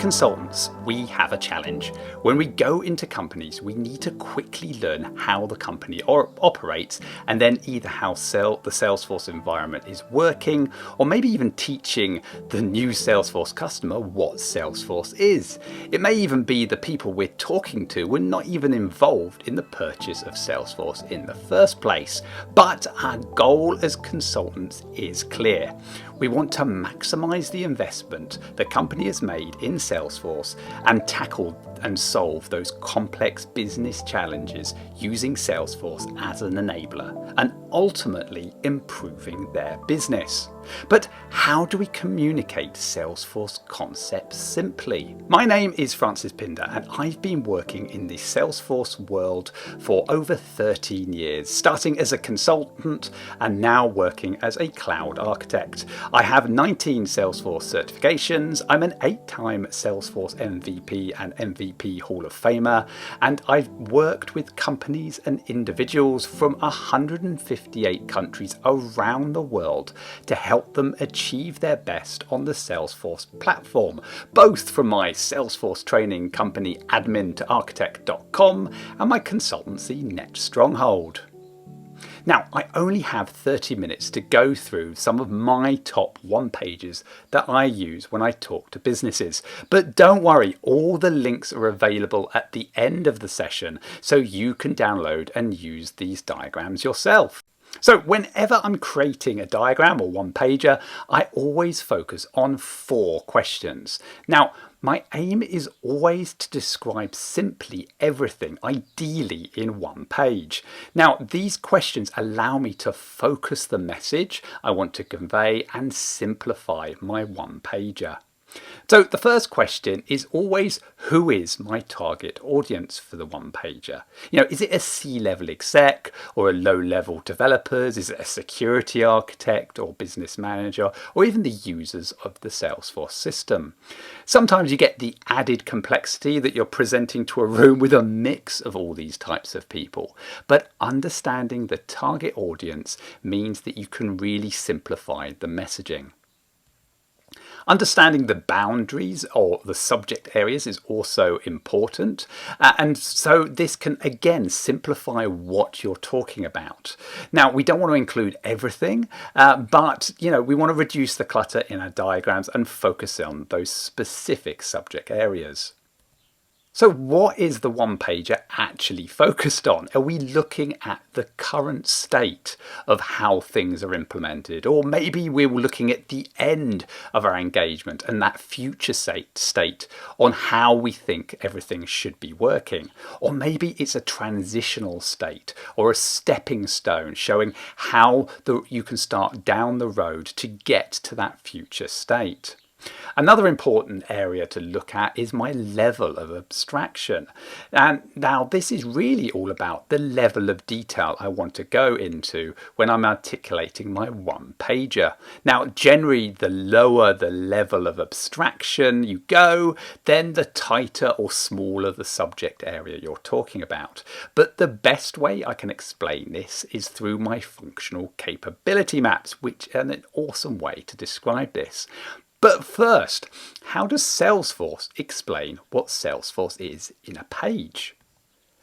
consultants, we have a challenge. When we go into companies, we need to quickly learn how the company operates, and then either how the Salesforce environment is working, or maybe even teaching the new Salesforce customer what Salesforce is. It may even be the people we're talking to were not even involved in the purchase of Salesforce in the first place. But our goal as consultants is clear. We want to maximize the investment the company has made in Salesforce and tackle and solve those complex business challenges using Salesforce as an enabler and ultimately improving their business. But how do we communicate Salesforce concepts simply? My name is Francis Pinder and I've been working in the Salesforce world for over 13 years, starting as a consultant and now working as a cloud architect. I have 19 Salesforce certifications, I'm an 8-time Salesforce MVP and MVP Hall of Famer, and I've worked with companies and individuals from 158 countries around the world to help them achieve their best on the Salesforce platform, both from my Salesforce training company admin2architect.com and my consultancy Net Stronghold. Now, I only have 30 minutes to go through some of my top one-pagers that I use when I talk to businesses. But don't worry, all the links are available at the end of the session, so you can download and use these diagrams yourself. So whenever I'm creating a diagram or one-pager, I always focus on 4 questions. Now, my aim is always to describe simply everything, ideally in one page. Now, these questions allow me to focus the message I want to convey and simplify my one-pager. So the first question is always, who is my target audience for the one-pager? Is it a C-level exec or a low-level developers? Is it a security architect or business manager or even the users of the Salesforce system? Sometimes you get the added complexity that you're presenting to a room with a mix of all these types of people. But understanding the target audience means that you can really simplify the messaging. Understanding the boundaries or the subject areas is also important, and so this can again simplify what you're talking about. Now, we don't want to include everything, but we want to reduce the clutter in our diagrams and focus on those specific subject areas. So what is the one-pager actually focused on? Are we looking at the current state of how things are implemented? Or maybe we're looking at the end of our engagement and that future state on how we think everything should be working. Or maybe it's a transitional state or a stepping stone showing how you can start down the road to get to that future state. Another important area to look at is my level of abstraction. And now this is really all about the level of detail I want to go into when I'm articulating my one-pager. Now, generally, the lower the level of abstraction you go, then the tighter or smaller the subject area you're talking about. But the best way I can explain this is through my functional capability maps, which are an awesome way to describe this. But first, how does Salesforce explain what Salesforce is in a page?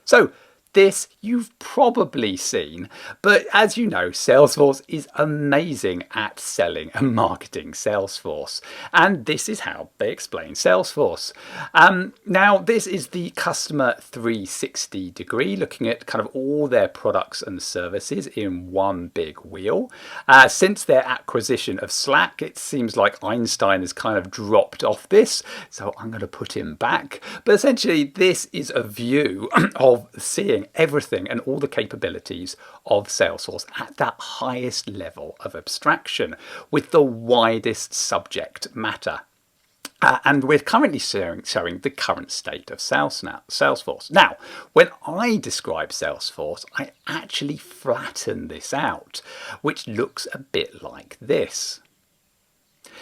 So this you've probably seen, but as you know, Salesforce is amazing at selling and marketing Salesforce. And this is how they explain Salesforce. Now, this is the customer 360 degree, looking at kind of all their products and services in one big wheel. Since their acquisition of Slack, it seems like Einstein has kind of dropped off this, so I'm going to put him back. But essentially, this is a view of seeing everything and all the capabilities of Salesforce at that highest level of abstraction with the widest subject matter. And we're currently showing the current state of Salesforce. Now, when I describe Salesforce, I actually flatten this out, which looks a bit like this.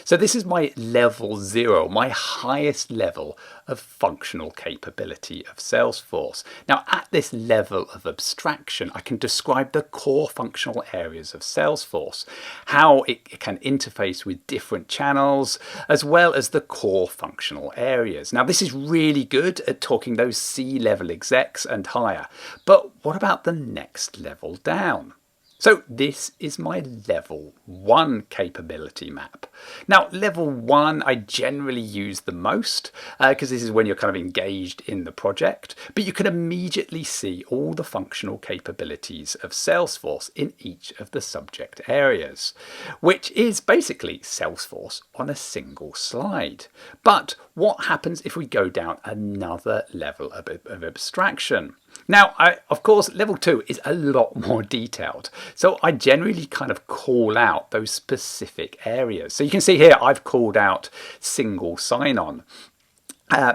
So this is my level 0, my highest level of functional capability of Salesforce. Now at this level of abstraction, I can describe the core functional areas of Salesforce, how it can interface with different channels, as well as the core functional areas. Now this is really good at talking those C-level execs and higher, but what about the next level down? So this is my level 1 capability map. Now level 1 I generally use the most because this is when you're kind of engaged in the project, but you can immediately see all the functional capabilities of Salesforce in each of the subject areas, which is basically Salesforce on a single slide. But what happens if we go down another level of abstraction? Now, of course, level 2 is a lot more detailed. So I generally kind of call out those specific areas. So you can see here, I've called out single sign-on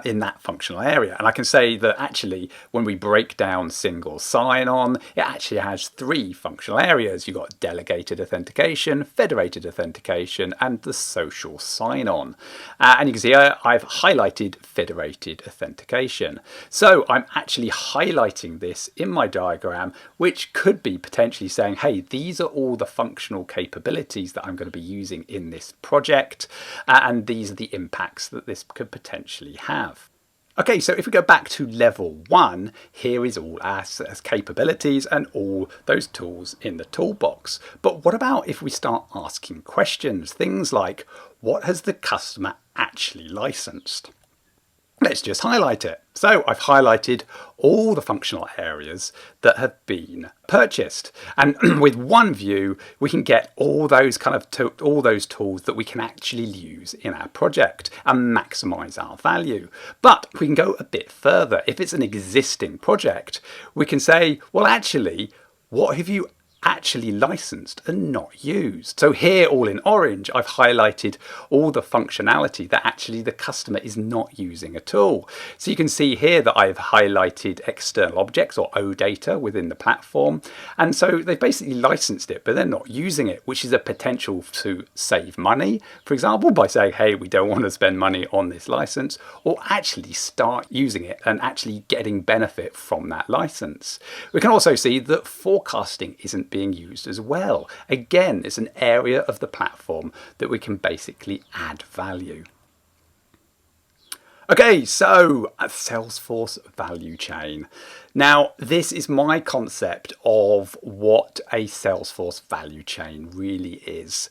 in that functional area. And I can say that actually, when we break down single sign-on, it actually has 3 functional areas. You've got delegated authentication, federated authentication, and the social sign-on. And you can see I've highlighted federated authentication. So I'm actually highlighting this in my diagram, which could be potentially saying, hey, these are all the functional capabilities that I'm going to be using in this project, and these are the impacts that this could potentially have. Okay, so if we go back to level 1, here is all our capabilities and all those tools in the toolbox. But what about if we start asking questions? Things like, what has the customer actually licensed? Let's just highlight it. So I've highlighted all the functional areas that have been purchased, and with one view we can get all those all those tools that we can actually use in our project and maximize our value. But we can go a bit further. If it's an existing project, we can say, well, actually, what have you actually licensed and not used? So here, all in orange, I've highlighted all the functionality that actually the customer is not using at all. So you can see here that I've highlighted external objects or OData within the platform. And so they've basically licensed it, but they're not using it, which is a potential to save money, for example, by saying, hey, we don't want to spend money on this license, or actually start using it and actually getting benefit from that license. We can also see that forecasting isn't being used as well. Again, it's an area of the platform that we can basically add value. Okay, so a Salesforce value chain. Now, this is my concept of what a Salesforce value chain really is,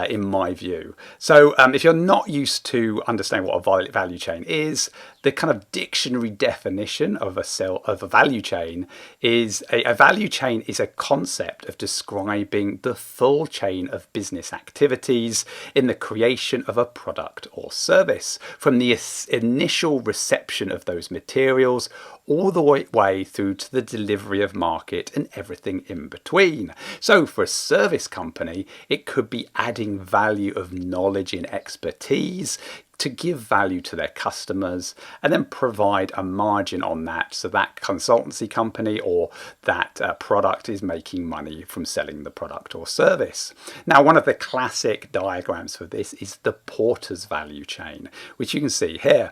in my view. So if you're not used to understanding what a value chain is, the kind of dictionary definition of a value chain is a value chain is a concept of describing the full chain of business activities in the creation of a product or service, from the initial reception of those materials all the way through to the delivery of market and everything in between. So for a service company, it could be adding value of knowledge and expertise to give value to their customers and then provide a margin on that, so that consultancy company or that product is making money from selling the product or service. Now, one of the classic diagrams for this is the Porter's value chain, which you can see here.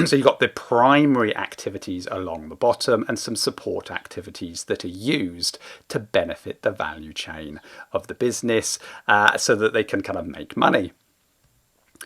So you've got the primary activities along the bottom and some support activities that are used to benefit the value chain of the business so that they can kind of make money.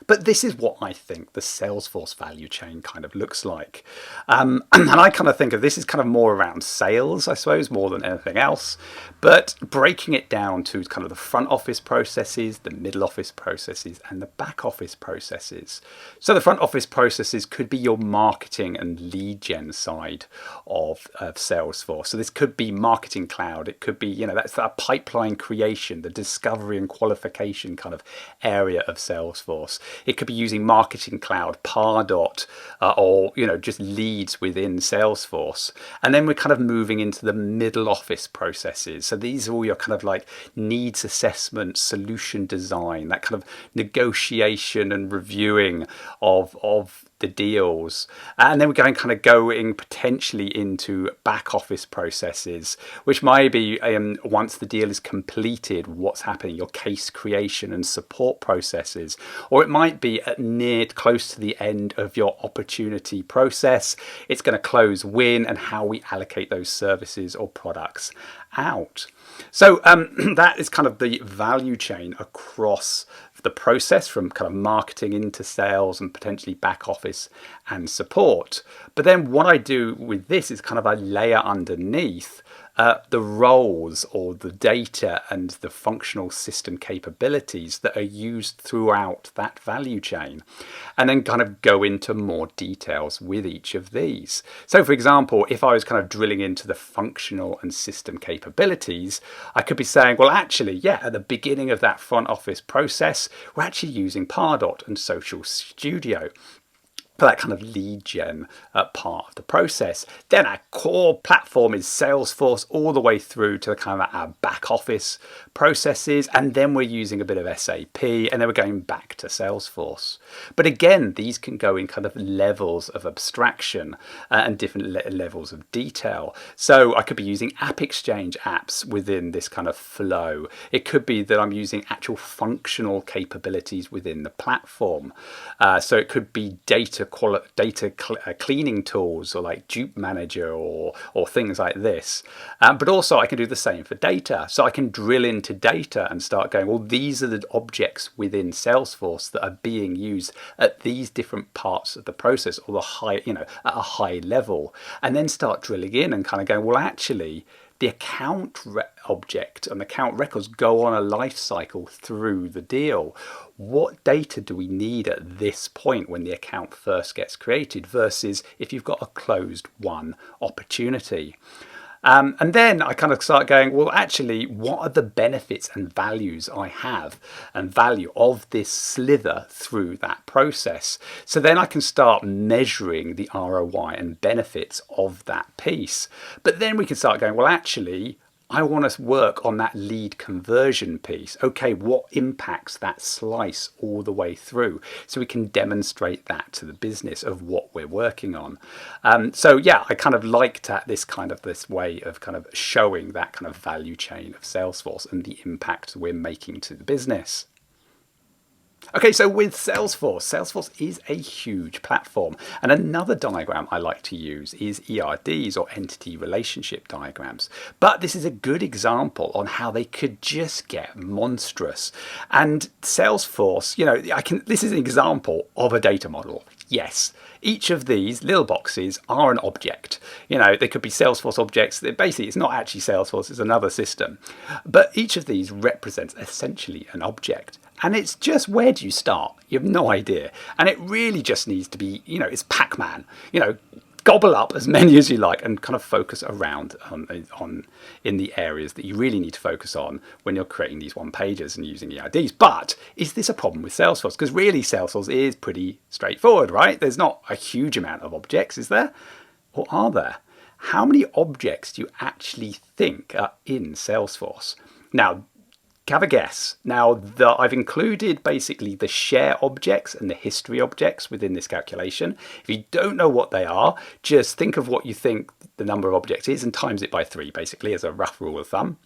But this is what I think the Salesforce value chain kind of looks like. And I kind of think of this as kind of more around sales, I suppose, more than anything else. But breaking it down to kind of the front office processes, the middle office processes, and the back office processes. So the front office processes could be your marketing and lead gen side of Salesforce. So this could be Marketing Cloud. It could be, that's that pipeline creation, the discovery and qualification kind of area of Salesforce. It could be using Marketing Cloud, Pardot, or just leads within Salesforce. And then we're kind of moving into the middle office processes. So these are all your kind of like needs assessment, solution design, that kind of negotiation and reviewing of the deals, and then we're going potentially into back office processes, which might be once the deal is completed, what's happening, your case creation and support processes, or it might be close to the end of your opportunity process. It's going to close win and how we allocate those services or products out. So that is kind of the value chain across the process, from kind of marketing into sales and potentially back office and support. But then what I do with this is kind of a layer underneath the roles or the data and the functional system capabilities that are used throughout that value chain, and then kind of go into more details with each of these. So for example, if I was kind of drilling into the functional and system capabilities, I could be saying, well, actually, yeah, at the beginning of that front office process, we're actually using Pardot and Social Studio for that kind of lead gen part of the process. Then our core platform is Salesforce, all the way through to kind of our back office processes, and then we're using a bit of SAP, and then we're going back to Salesforce. But again, these can go in kind of levels of abstraction and different levels of detail. So I could be using App Exchange apps within this kind of flow. It could be that I'm using actual functional capabilities within the platform. So it could be data cleaning tools, or like Dupe Manager or things like this. But also I can do the same for data. So I can drill into data and start going, well, these are the objects within Salesforce that are being used at these different parts of the process, or the high, at a high level, and then start drilling in and kind of going, well, actually, the account object and account records go on a life cycle through the deal. What data do we need at this point when the account first gets created versus if you've got a closed won opportunity? And then I kind of start going, well, actually, what are the benefits and values I have and value of this slither through that process? So then I can start measuring the ROI and benefits of that piece. But then we can start going, well, actually, I want to work on that lead conversion piece. Okay, what impacts that slice all the way through? So we can demonstrate that to the business of what we're working on. So yeah, I kind of liked this way of kind of showing that kind of value chain of Salesforce and the impact we're making to the business. Okay, so with Salesforce is a huge platform. And another diagram I like to use is ERDs, or entity relationship diagrams. But this is a good example on how they could just get monstrous. And Salesforce, this is an example of a data model. Yes, each of these little boxes are an object. They could be Salesforce objects. Basically, it's not actually Salesforce, it's another system. But each of these represents essentially an object. And it's just, where do you start? You have no idea. And it really just needs to be, it's Pac-Man. Gobble up as many as you like and kind of focus around on in the areas that you really need to focus on when you're creating these one pages and using EIDs. But is this a problem with Salesforce? Because really Salesforce is pretty straightforward, right? There's not a huge amount of objects, is there? Or are there? How many objects do you actually think are in Salesforce? Now, have a guess. Now, I've included basically the share objects and the history objects within this calculation. If you don't know what they are, just think of what you think the number of objects is and times it by 3, basically, as a rough rule of thumb.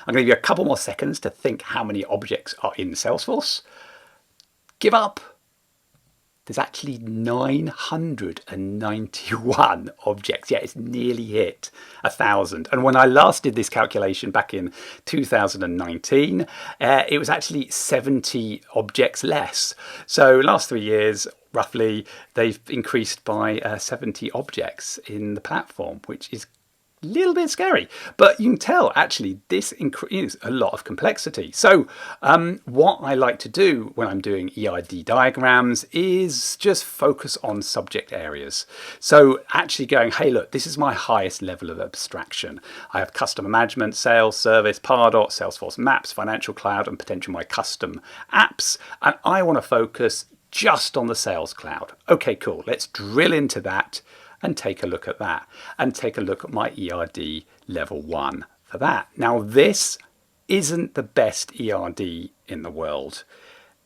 I'm going to give you a couple more seconds to think how many objects are in Salesforce. Give up. There's actually 991 objects. Yeah, it's nearly hit 1,000. And when I last did this calculation back in 2019, it was actually 70 objects less. So last 3 years, roughly, they've increased by 70 objects in the platform, which is a little bit scary, but you can tell actually this increases a lot of complexity. So what I like to do when I'm doing EID diagrams is just focus on subject areas. So actually going, hey, look, this is my highest level of abstraction. I have customer management, sales, service, Pardot, Salesforce Maps, Financial Cloud, and potentially my custom apps. And I want to focus just on the Sales Cloud. Okay, cool. Let's drill into that and take a look at that, and take a look at my ERD level 1 for that. Now, this isn't the best ERD in the world.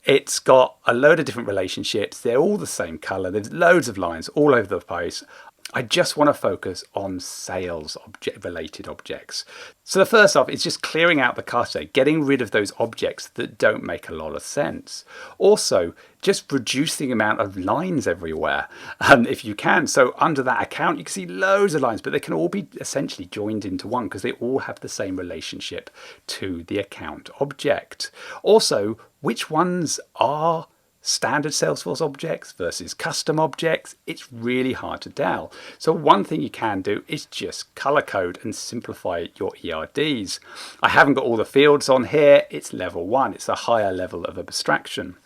It's got a load of different relationships. They're all the same color. There's loads of lines all over the place. I just want to focus on sales related objects. So the first off is just clearing out the cache, getting rid of those objects that don't make a lot of sense. Also, just reduce the amount of lines everywhere if you can. So under that account, you can see loads of lines, but they can all be essentially joined into one because they all have the same relationship to the account object. Also, which ones are standard Salesforce objects versus custom objects, it's really hard to tell. So one thing you can do is just color code and simplify your ERDs. I haven't got all the fields on here. It's level 1. It's a higher level of abstraction.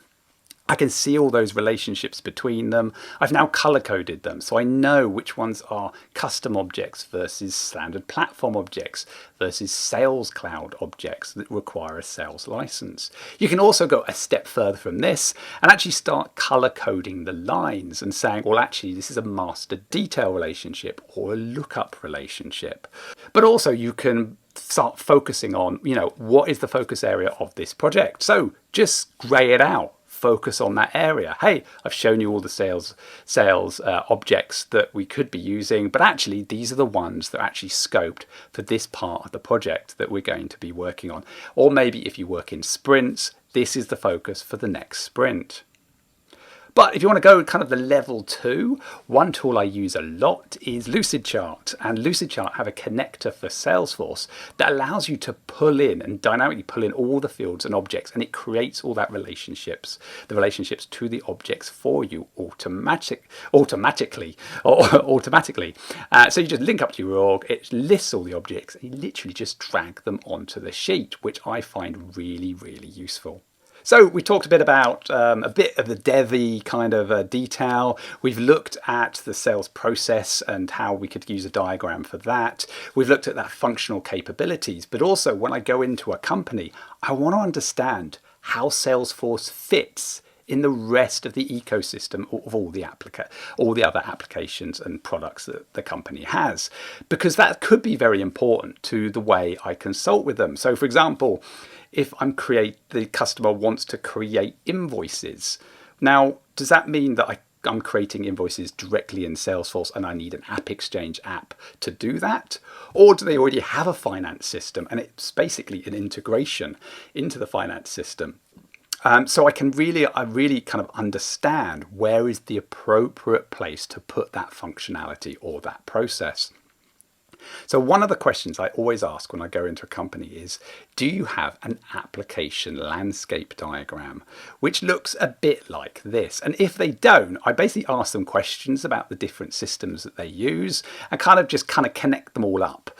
I can see all those relationships between them. I've now color coded them, so I know which ones are custom objects versus standard platform objects versus sales cloud objects that require a sales license. You can also go a step further from this and actually start color coding the lines and saying, well, actually, this is a master detail relationship or a lookup relationship. But also you can start focusing on, what is the focus area of this project? So just gray it out. Focus on that area. Hey, I've shown you all the sales objects that we could be using, but actually these are the ones that are actually scoped for this part of the project that we're going to be working on. Or maybe if you work in sprints, this is the focus for the next sprint. But if you want to go kind of the level 2, one tool I use a lot is Lucidchart. And Lucidchart have a connector for Salesforce that allows you to pull in and dynamically pull in all the fields and objects, and it creates all that the relationships to the objects for you automatically. So you just link up to your org, it lists all the objects, and you literally just drag them onto the sheet, which I find really, really useful. So we talked a bit about a bit of the devy kind of detail. We've looked at the sales process and how we could use a diagram for that. We've looked at that functional capabilities, but also when I go into a company, I want to understand how Salesforce fits in the rest of the ecosystem of all the other applications and products that the company has, because that could be very important to the way I consult with them. So for example, if the customer wants to create invoices. Now, does that mean that I'm creating invoices directly in Salesforce and I need an AppExchange app to do that? Or do they already have a finance system and it's basically an integration into the finance system? So I really kind of understand where is the appropriate place to put that functionality or that process. So one of the questions I always ask when I go into a company is, do you have an application landscape diagram, which looks a bit like this? And if they don't, I basically ask them questions about the different systems that they use and kind of connect them all up.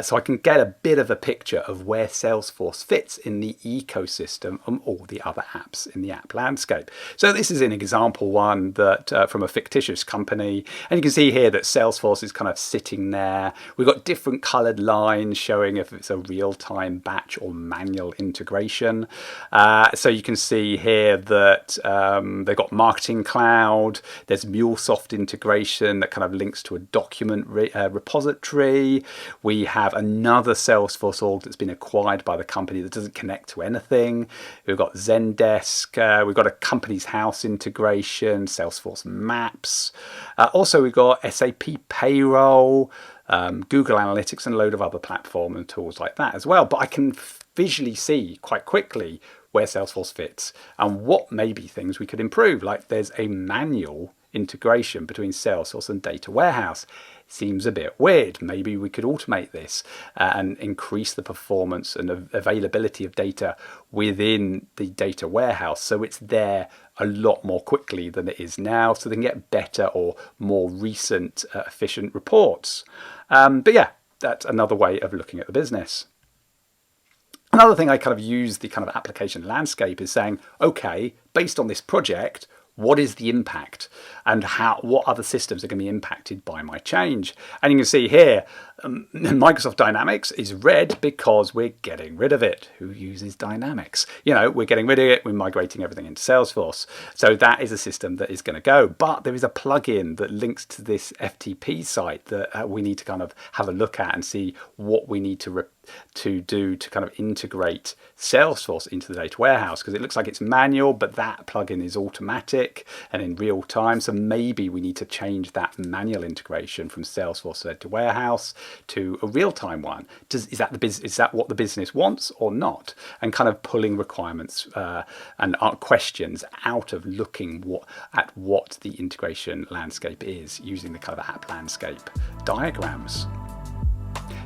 So I can get a bit of a picture of where Salesforce fits in the ecosystem of all the other apps in the app landscape. So this is an example one that from a fictitious company. And you can see here that Salesforce is kind of sitting there. We've got different colored lines showing if it's a real-time batch or manual integration. So you can see here that they've got Marketing Cloud. There's MuleSoft integration that kind of links to a document repository. We have another Salesforce org that's been acquired by the company that doesn't connect to anything. We've got Zendesk. We've got a Company's House integration, Salesforce Maps. Also, we've got SAP Payroll, Google Analytics, and a load of other platform and tools like that as well. But I can visually see quite quickly where Salesforce fits and what maybe things we could improve. Like there's a manual integration between Salesforce and Data Warehouse. Seems a bit weird. Maybe we could automate this and increase the performance and availability of data within the data warehouse so it's there a lot more quickly than it is now, so they can get better or more recent efficient reports. But yeah, that's another way of looking at the business. Another thing I kind of use the kind of application landscape is saying, okay, based on this project, what is the impact and what other systems are going to be impacted by my change? And you can see here, Microsoft Dynamics is red because we're getting rid of it. Who uses Dynamics? We're getting rid of it. We're migrating everything into Salesforce. So that is a system that is going to go. But there is a plugin that links to this FTP site that we need to kind of have a look at and see what we need to to do to kind of integrate Salesforce into the data warehouse, because it looks like it's manual, but that plugin is automatic and in real time. So maybe we need to change that manual integration from Salesforce data warehouse to a real-time one. Is that what the business wants or not? And kind of pulling requirements and questions out of looking at what the integration landscape is using the kind of app landscape diagrams.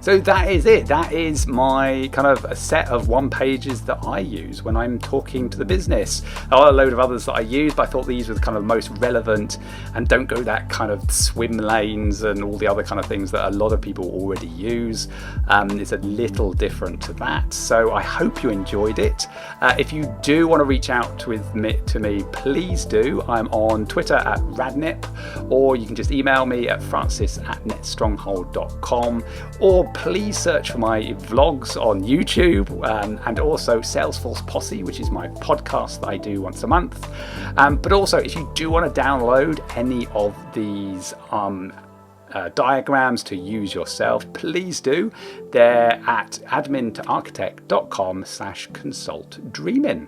So that is it. That is my kind of a set of one pages that I use when I'm talking to the business. There are a load of others that I use, but I thought these were the kind of most relevant and don't go that kind of swim lanes and all the other kind of things that a lot of people already use. It's a little different to that. So I hope you enjoyed it. If you do want to reach out to me, please do. I'm on Twitter at Radnip, or you can just email me at francis@netstronghold.com, or please search for my vlogs on YouTube, and also Salesforce Posse, which is my podcast that I do once a month. But also, if you do want to download any of these diagrams to use yourself, please do. They're at admin2architect.com/consultdreamin.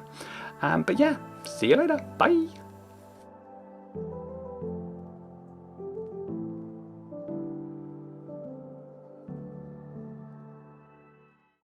But yeah, see you later. Bye.